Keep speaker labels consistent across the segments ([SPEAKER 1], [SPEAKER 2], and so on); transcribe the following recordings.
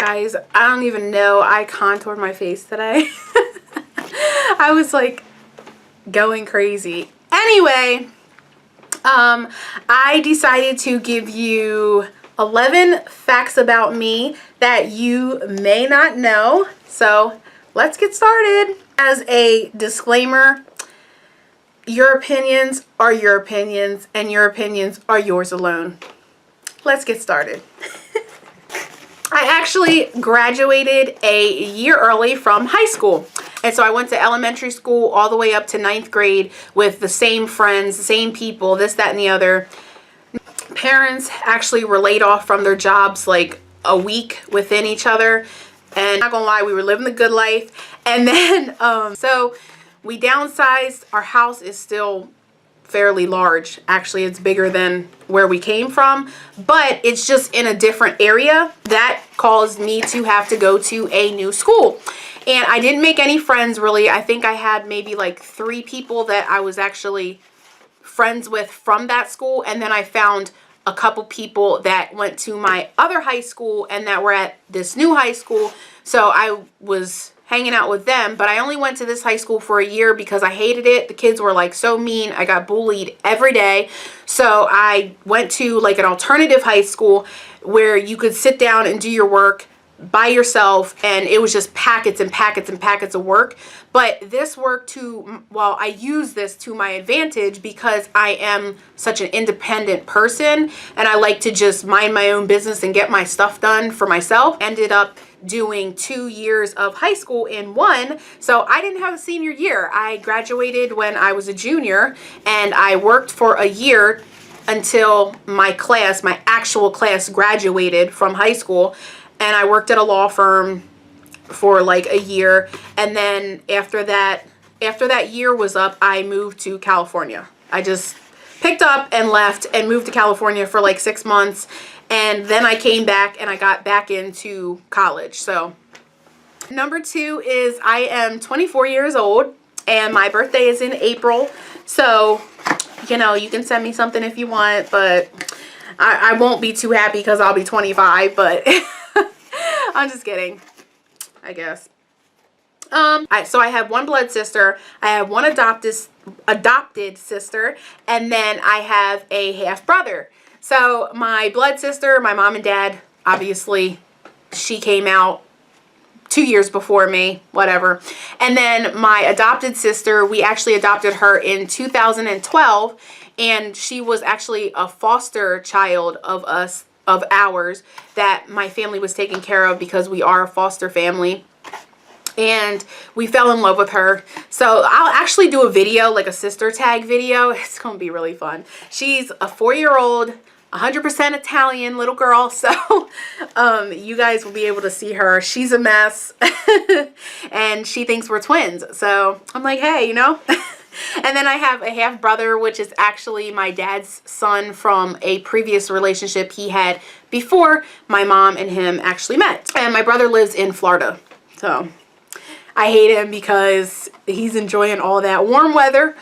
[SPEAKER 1] Guys, I don't even know. I contoured my face today. I was like going crazy. Anyway, I decided to give you 11 facts about me that you may not know. So let's get started. As a disclaimer, your opinions are your opinions and your opinions are yours alone. Let's get started. I actually graduated a year early from high school. And so I went to elementary school all the way up to 9th grade with the same friends, the same people, this, that, and the other. Parents actually were laid off from their jobs like a week within each other. And not gonna lie, we were living the good life. And then, so we downsized. Our house is still fairly large. Actually, it's bigger than where we came from, but it's just in a different area. That caused me to have to go to a new school. And I didn't make any friends really. I think I had maybe like 3 people that I was actually friends with from that school. And then I found a couple people that went to my other high school and that were at this new high school. So I was hanging out with them, but I only went to this high school for a year because I hated it. The kids were like so mean. I got bullied every day. So I went to like an alternative high school where you could sit down and do your work by yourself, and it was just packets and packets and packets of work. But this worked to, well, I use this to my advantage because I am such an independent person and I like to just mind my own business and get my stuff done for myself. Ended up doing 2 years of high school in one. So I didn't have a senior year. I graduated when I was a junior, and I worked for a year until my class, my actual class, graduated from high school. And I worked at a law firm for like a year. And then after that year was up, I moved to California. I just picked up and left and moved to California for like 6 months. And then I came back and I got back into college. So number 2 is I am 24 years old and my birthday is in April. So, you know, you can send me something if you want, but I won't be too happy because I'll be 25, but I'm just kidding, I guess. So I have one blood sister, I have one adopted sister, and then I have a half brother. So my blood sister, my mom and dad, obviously she came out 2 years before me, whatever. And then my adopted sister, we actually adopted her in 2012, and she was actually a foster child of ours that my family was taking care of because we are a foster family. And we fell in love with her. So I'll actually do a video, like a sister tag video. It's gonna be really fun. She's a 4-year-old, 100% Italian little girl. So you guys will be able to see her. She's a mess. And she thinks we're twins. So I'm like, hey, you know. And then I have a half brother, which is actually my dad's son from a previous relationship he had before my mom and him actually met. And my brother lives in Florida. So I hate him because he's enjoying all that warm weather.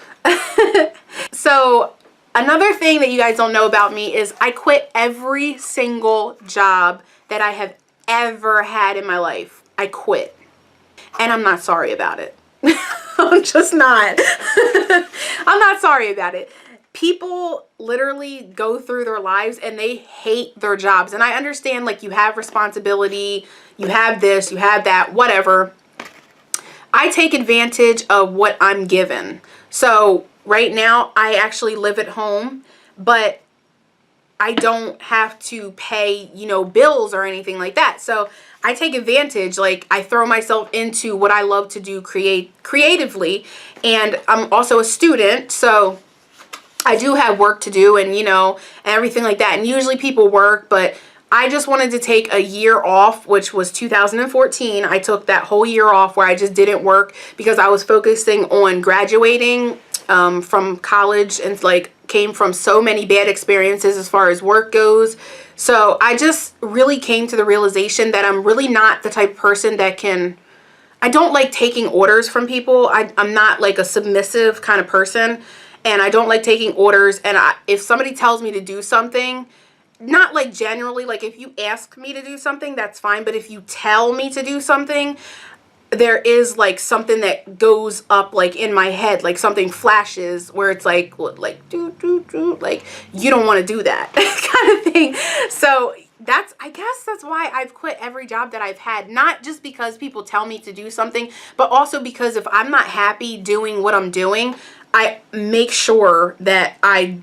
[SPEAKER 1] So another thing that you guys don't know about me is I quit every single job that I have ever had in my life. I quit. And I'm not sorry about it. I'm just not. I'm not sorry about it. People literally go through their lives and they hate their jobs. And I understand, like, you have responsibility, you have this, you have that, whatever. I take advantage of what I'm given. So right now I actually live at home, but I don't have to pay, you know, bills or anything like that. So I take advantage, like I throw myself into what I love to do creatively. And I'm also a student, so I do have work to do and, you know, and everything like that. And usually people work, but I just wanted to take a year off, which was 2014. I took that whole year off where I just didn't work because I was focusing on graduating from college and like came from so many bad experiences as far as work goes. So I just really came to the realization that I'm really not the type of person that can, I don't like taking orders from people. I'm not like a submissive kind of person, and I don't like taking orders. And if somebody tells me to do something, not like generally, like if you ask me to do something, that's fine. But if you tell me to do something, there is like something that goes up like in my head, like something flashes where it's like do do do, like you don't want to do that kind of thing. So I guess that's why I've quit every job that I've had, not just because people tell me to do something, but also because if I'm not happy doing what I'm doing, I make sure that I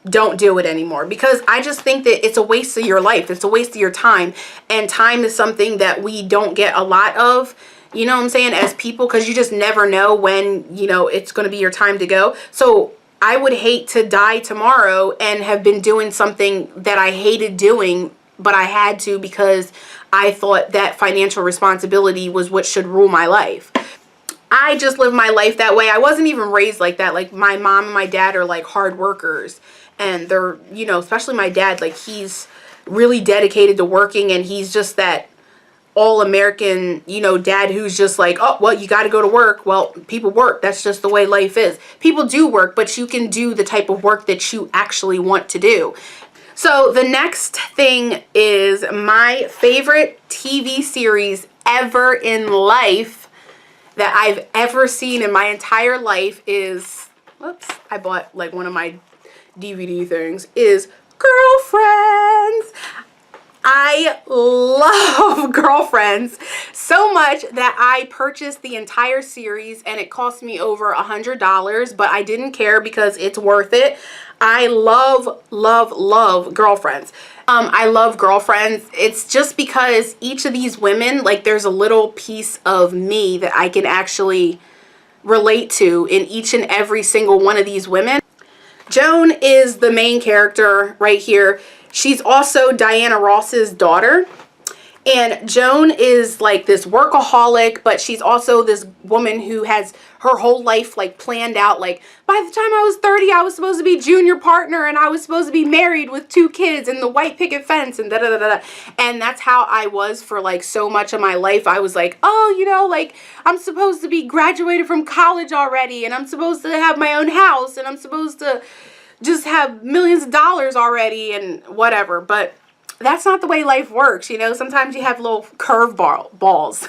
[SPEAKER 1] don't do it anymore, because I just think that it's a waste of your life. It's a waste of your time, and time is something that we don't get a lot of. You know what I'm saying? As people, because you just never know when, you know, it's going to be your time to go. So I would hate to die tomorrow and have been doing something that I hated doing, but I had to because I thought that financial responsibility was what should rule my life. I just live my life that way. I wasn't even raised like that. Like my mom and my dad are like hard workers, and they're, you know, especially my dad, like he's really dedicated to working, and he's just that all-American, you know, dad who's just like, oh, well, you got to go to work. Well, people work. That's just the way life is. People do work, but you can do the type of work that you actually want to do. So the next thing is my favorite TV series ever in life that I've ever seen in my entire life is, whoops, I bought like one of my DVD things, is Girlfriends. I love Girlfriends so much that I purchased the entire series, and it cost me over $100, but I didn't care because it's worth it. I love, love, love Girlfriends. I love Girlfriends. It's just because each of these women, like there's a little piece of me that I can actually relate to in each and every single one of these women. Joan is the main character right here. She's also Diana Ross's daughter. And Joan is like this workaholic, but she's also this woman who has her whole life like planned out. Like by the time I was 30, I was supposed to be junior partner, and I was supposed to be married with 2 kids and the white picket fence and da da da da. And that's how I was for like so much of my life. I was like, oh, you know, like I'm supposed to be graduated from college already, and I'm supposed to have my own house, and I'm supposed to just have millions of dollars already and whatever. But that's not the way life works, you know. Sometimes you have little balls.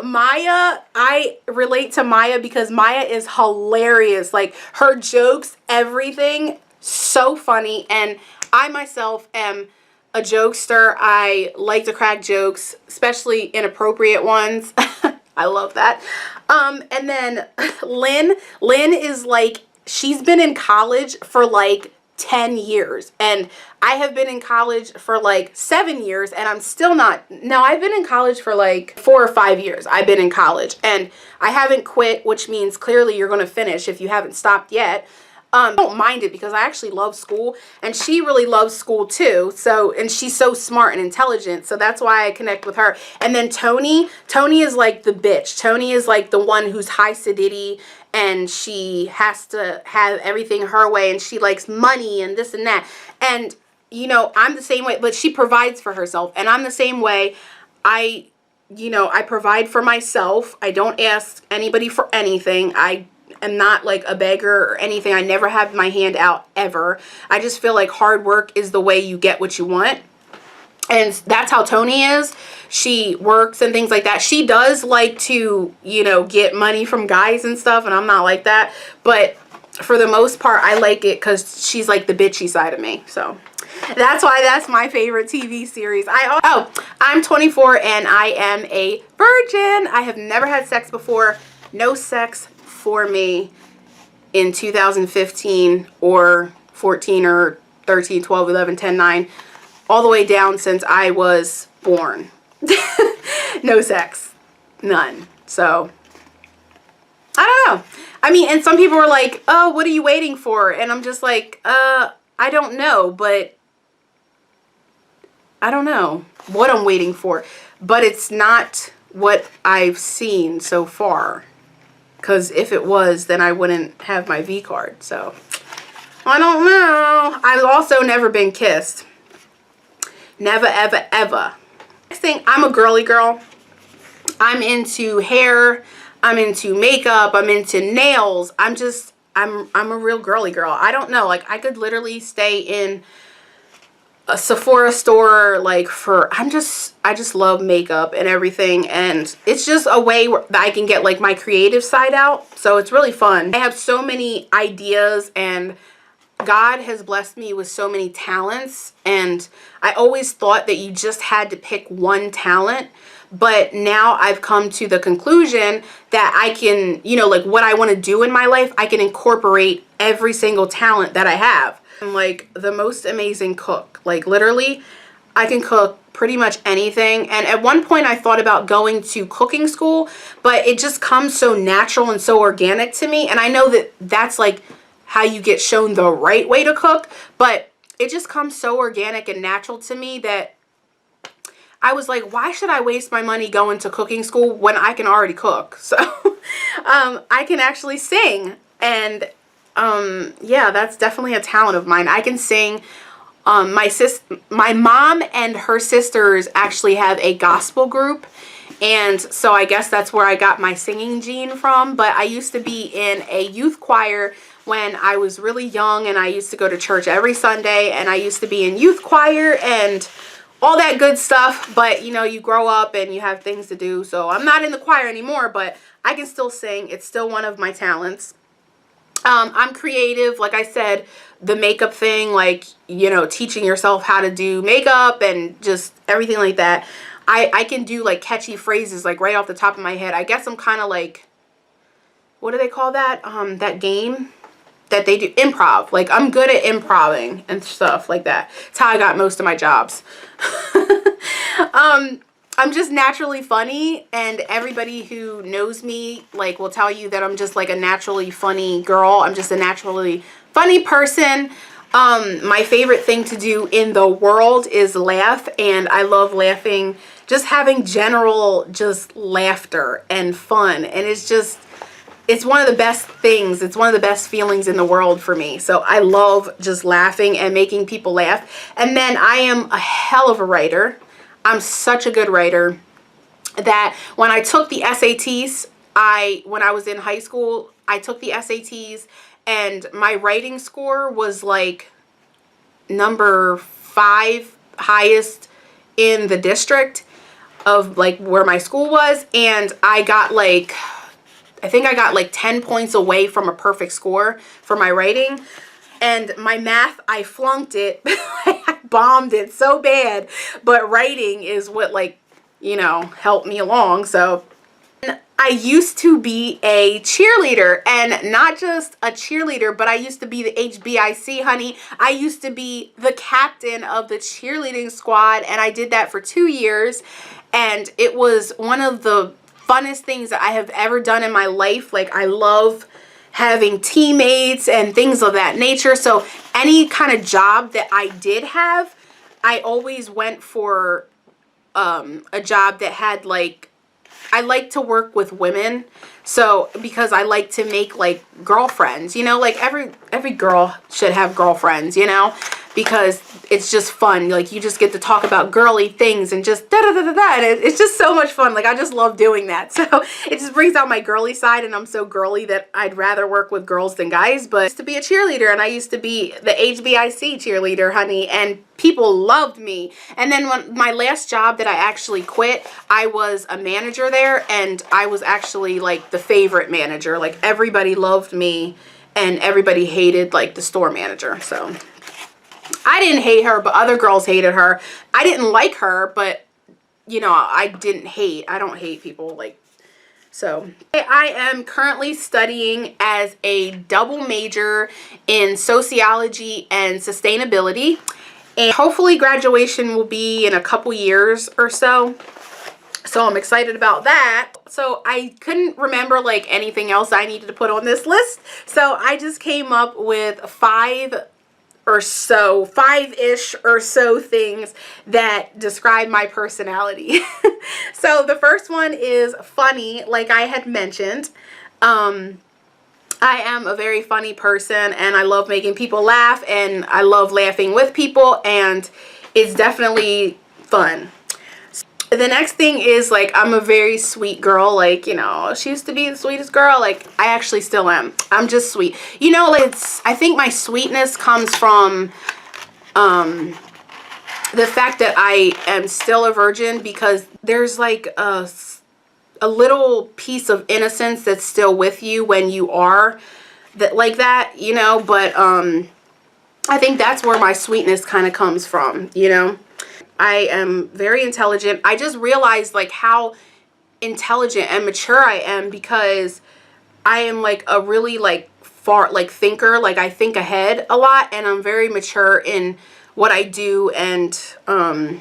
[SPEAKER 1] Maya, I relate to Maya because Maya is hilarious. Like her jokes, everything, so funny. And I myself am a jokester. I like to crack jokes, especially inappropriate ones. I love that. And then Lynn is like, she's been in college for like 10 years, and I have been in college for like 7 years, and I'm still not. No, I've been in college for like 4 or 5 years. I've been in college, and I haven't quit, which means clearly you're going to finish if you haven't stopped yet. I don't mind it because I actually love school, and she really loves school too. So, and she's so smart and intelligent, so that's why I connect with her. And then Tony is like the bitch. Tony is like the one who's high sedity, and she has to have everything her way, and she likes money and this and that. And you know, I'm the same way, but she provides for herself, and I'm the same way. I provide for myself. I don't ask anybody for anything. I am not like a beggar or anything. I never have my hand out ever. I just feel like hard work is the way you get what you want. And that's how Tony is. She works and things like that. She does like to, you know, get money from guys and stuff, and I'm not like that. But for the most part, I like it because she's like the bitchy side of me. So that's why that's my favorite TV series. I'm 24 and I am a virgin. I have never had sex before. No sex for me in 2015 or 14 or 13, 12, 11, 10, 9, all the way down since I was born. No sex. None. So, I don't know. I mean, and some people are like, oh, what are you waiting for? And I'm just like, I don't know, but I don't know what I'm waiting for. But it's not what I've seen so far. Because if it was, then I wouldn't have my V card. So, I don't know. I've also never been kissed. Never, ever, ever. Next thing, I'm a girly girl. I'm into hair. I'm into makeup. I'm into nails. I'm a real girly girl. I don't know. Like, I could literally stay in a Sephora store, like I just love makeup and everything, and it's just a way that I can get like my creative side out. So it's really fun. I have so many ideas, and God has blessed me with so many talents, and I always thought that you just had to pick one talent. But now I've come to the conclusion that I can, you know, like what I want to do in my life, I can incorporate every single talent that I have. I'm like the most amazing cook. Like literally, I can cook pretty much anything. And at one point I thought about going to cooking school, but it just comes so natural and so organic to me. And I know that that's like how you get shown the right way to cook, but it just comes so organic and natural to me that I was like, why should I waste my money going to cooking school when I can already cook? So I can actually sing, and yeah, that's definitely a talent of mine. I can sing. My mom and her sisters actually have a gospel group, and so I guess that's where I got my singing gene from. But I used to be in a youth choir when I was really young, and I used to go to church every Sunday, and I used to be in youth choir and all that good stuff. But you know, you grow up and you have things to do, so I'm not in the choir anymore, but I can still sing. It's still one of my talents. I'm creative, like I said, the makeup thing, like, you know, teaching yourself how to do makeup and just everything like that. I can do like catchy phrases like right off the top of my head. I guess I'm kind of like, what do they call that? That game that they do, improv. Like I'm good at improving and stuff like that. It's how I got most of my jobs. I'm just naturally funny, and everybody who knows me like will tell you that I'm just like a naturally funny girl. I'm just a naturally funny person. My favorite thing to do in the world is laugh, and I love laughing, just having general just laughter and fun, and it's one of the best things. It's one of the best feelings in the world for me. So I love just laughing and making people laugh. And then I am a hell of a writer. I'm such a good writer that when I took the SATs, when I was in high school, I took the SATs, and my writing score was like number 5 highest in the district of like where my school was. And I think I got like 10 points away from a perfect score for my writing. And my math, I flunked it. I bombed it so bad. But writing is what, like, you know, helped me along. So I used to be a cheerleader, and not just a cheerleader, but I used to be the HBIC, honey. I used to be the captain of the cheerleading squad, and I did that for 2 years. And it was one of the funnest things that I have ever done in my life. Like, I love having teammates and things of that nature. So any kind of job that I did have, I always went for a job that had like, I like to work with women. So because I like to make like girlfriends, you know, like every girl should have girlfriends, you know, because it's just fun. Like you just get to talk about girly things and just da da da da da. And it's just so much fun. Like I just love doing that. So it just brings out my girly side, and I'm so girly that I'd rather work with girls than guys. But I used to be a cheerleader, and I used to be the HBIC cheerleader, honey, and people loved me. And then when my last job that I actually quit, I was a manager there, and I was actually like the favorite manager. Like everybody loved me, and everybody hated like the store manager. So I didn't hate her, but other girls hated her. I didn't like her, but you know, I don't hate people. Like, so I am currently studying as a double major in sociology and sustainability, and hopefully graduation will be in a couple years or so. So I'm excited about that. So I couldn't remember like anything else I needed to put on this list. So I just came up with 5-ish or so things that describe my personality. So the first one is funny, like I had mentioned. I am a very funny person, and I love making people laugh, and I love laughing with people, and it's definitely fun. The next thing is like I'm a very sweet girl. Like, you know, she used to be the sweetest girl. Like I actually still am. I'm just sweet. You know, I think my sweetness comes from the fact that I am still a virgin, because there's like a little piece of innocence that's still with you when you are that, like that, you know. But I think that's where my sweetness kind of comes from, you know. I am very intelligent. I just realized like how intelligent and mature I am, because I am like a really like far like thinker. Like I think ahead a lot, and I'm very mature in what I do and how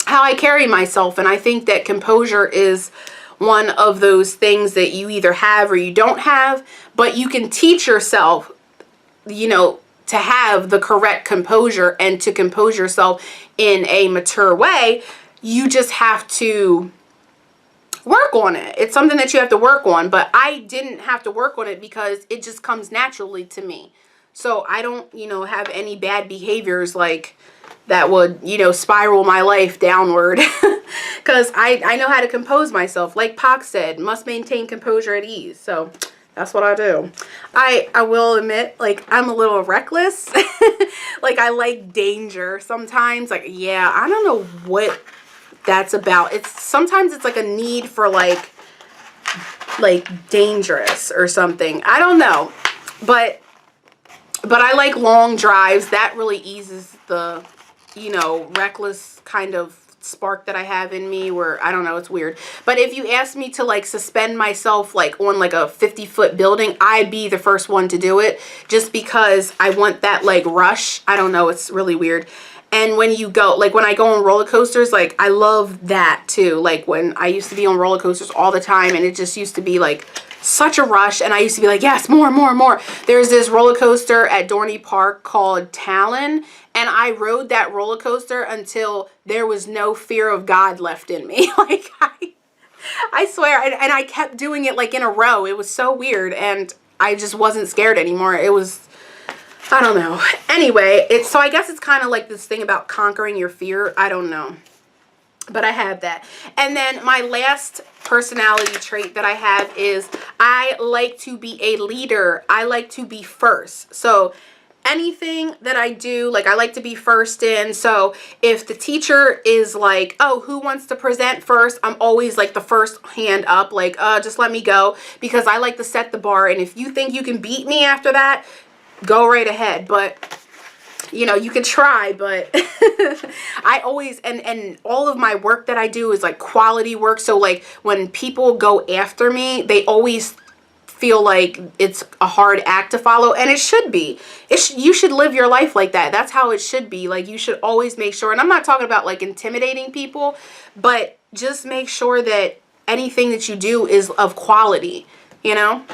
[SPEAKER 1] I carry myself. And I think that composure is one of those things that you either have or you don't have, but you can teach yourself, you know, to have the correct composure and to compose yourself in a mature way. You just have to work on it. It's something that you have to work on, but I didn't have to work on it because it just comes naturally to me. So I don't, you know, have any bad behaviors like that would, you know, spiral my life downward, because I know how to compose myself. Like Pac said, must maintain composure at ease. So that's what I do. I will admit, like, I'm a little reckless. Like, I like danger sometimes. Like, yeah, I don't know what that's about. Sometimes it's like a need for like dangerous or something. I don't know. But I like long drives. That really eases the, you know, reckless kind of spark that I have in me, where I don't know, it's weird. But if you ask me to like suspend myself like on like a 50-foot building, I'd be the first one to do it, just because I want that like rush. I don't know, it's really weird. And when you go, like when I go on roller coasters, like I love that too. Like when I used to be on roller coasters all the time, and it just used to be like such a rush, and I used to be like, yes, more, more, more. There's this roller coaster at Dorney Park called Talon, and I rode that roller coaster until there was no fear of God left in me. Like I swear, and I kept doing it like in a row. It was so weird, and I just wasn't scared anymore. It was, I don't know. Anyway, so I guess it's kind of like this thing about conquering your fear. I don't know. But I have that. And then my last personality trait that I have is I like to be a leader. I like to be first. So anything that I do, like I like to be first in. So if the teacher is like, oh, who wants to present first? I'm always like the first hand up, like, just let me go, because I like to set the bar. And if you think you can beat me after that, go right ahead. But you know, you can try, but I always, and all of my work that I do is like quality work. So like when people go after me, they always feel like it's a hard act to follow, and it should be. You should live your life like that. That's how it should be. Like you should always make sure, and I'm not talking about like intimidating people, but just make sure that anything that you do is of quality, you know?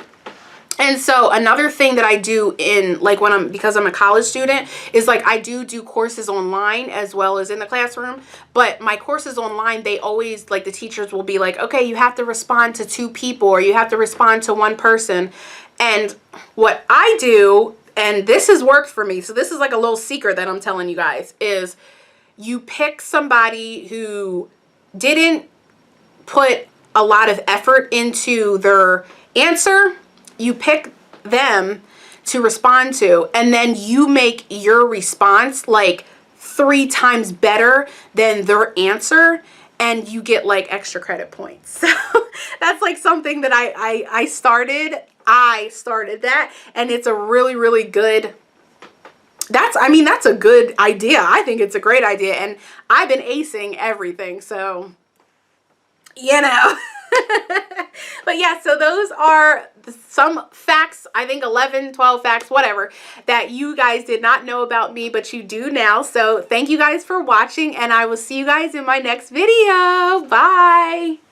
[SPEAKER 1] And so another thing that I do in like because I'm a college student is like I do courses online as well as in the classroom. But my courses online, they always, like the teachers will be like, okay, you have to respond to 2 people, or you have to respond to 1 person. And what I do, and this has worked for me, so this is like a little secret that I'm telling you guys, is you pick somebody who didn't put a lot of effort into their answer. You pick them to respond to, and then you make your response like 3 times better than their answer, and you get like extra credit points. So that's like something that I started. I started that, and it's a really, really good, that's a good idea. I think it's a great idea, and I've been acing everything, so you know. But yeah, so those are some facts, I think 11, 12 facts, whatever, that you guys did not know about me, but you do now. So thank you guys for watching, and I will see you guys in my next video. Bye.